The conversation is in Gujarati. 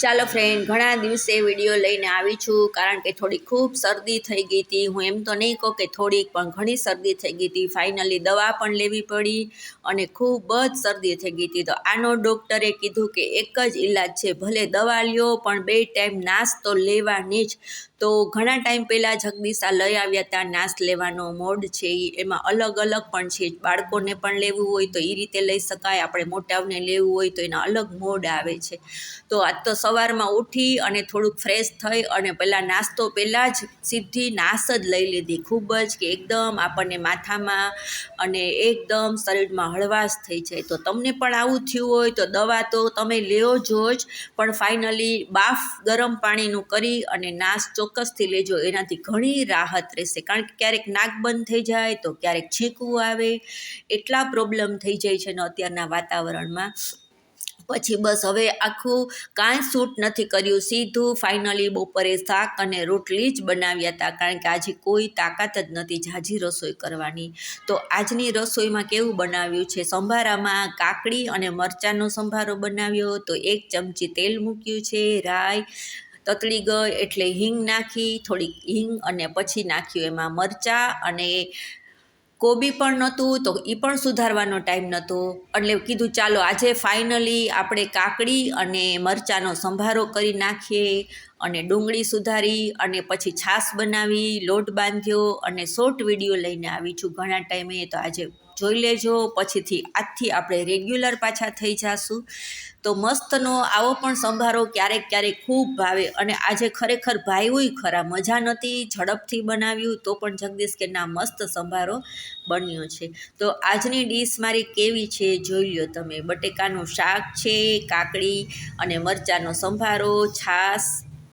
ચાલો ફ્રેન્ડ, ઘણા દિવસે વિડીયો લઈને આવી છું કારણ કે થોડી ખૂબ શરદી થઈ ગઈ હતી. હું એમ તો નહીં કહું કે થોડીક, પણ ઘણી શરદી થઈ ગઈ હતી. ફાઇનલી દવા પણ લેવી પડી અને ખૂબ જ શરદી થઈ ગઈ હતી. તો આનો ડૉક્ટરે કીધું કે એક જ ઈલાજ છે, ભલે દવા લ્યો પણ 2 ટાઈમ નાશ તો લેવાની જ. તો ઘણા ટાઈમ પહેલાં જગદીશા લઈ આવ્યા હતા નાશ લેવાનો મોડ છે એમાં અલગ અલગ પણ છે. બાળકોને પણ લેવું હોય તો એ રીતે લઈ શકાય, આપણે મોટાઓને લેવું હોય તો એના અલગ મોડ આવે છે. તો આજ તો સવારમાં ઉઠી અને થોડુંક ફ્રેશ થઈ અને પહેલાં નાસ્તો પહેલાં જ સીધી નાશ જ લઈ લીધી. ખૂબ જ કે એકદમ આપણને માથામાં અને એકદમ શરીરમાં હળવાશ થઈ જાય. તો તમને પણ આવું થયું હોય તો દવા તો તમે લ્યો જો જ, પણ ફાઇનલી બાફ ગરમ પાણીનું કરી અને નાશ ચોક્કસથી લેજો. એનાથી ઘણી રાહત રહેશે, કારણ કે ક્યારેક નાક બંધ થઈ જાય તો ક્યારેક છીંકવું આવે, એટલા પ્રોબ્લેમ થઈ જાય છે ને અત્યારના વાતાવરણમાં. પછી બસ હવે આખું કાંઈ સૂટ નથી કર્યું, સીધું ફાઇનલી બપોરે શાક અને રોટલી જ બનાવ્યા હતા, કારણ કે આજે કોઈ તાકાત જ નથી ઝાઝી રસોઈ કરવાની. તો આજની રસોઈમાં કેવું બનાવ્યું છે, સંભારામાં કાકડી અને મરચાંનો સંભારો બનાવ્યો. તો 1 ચમચી તેલ મૂક્યું છે, રાઈ તતળી ગઈ એટલે હિંગ નાખી, થોડીક હિંગ અને પછી નાખ્યું એમાં મરચાં, અને કોબી પણ નહોતું તો એ પણ સુધારવાનો ટાઈમ નહોતો, એટલે કીધું ચાલો આજે ફાઇનલી આપણે કાકડી અને મરચાંનો સંભારો કરી નાખીએ. અને ડુંગળી સુધારી અને પછી છાશ બનાવી, લોટ બાંધ્યો અને શોર્ટ વિડીયો લઈને આવી છું ઘણા ટાઈમે. તો આજે જોઈ લેજો, પછીથી આજથી આપણે રેગ્યુલર પાછા થઈ જાશું. તો મસ્તનો આવો પણ સંભારો ક્યારેક ક્યારેક ખૂબ ભાવે, અને આજે ખરેખર ભાવ્યું ખરા, મજા નહોતી, ઝડપથી બનાવ્યું તો પણ જગદીશ કે ના મસ્ત સંભારો બન્યો છે. તો આજની ડીશ મારી કેવી છે જોઈ લો તમે. બટેકાનું શાક છે, કાકડી અને મરચાંનો સંભારો, છાશ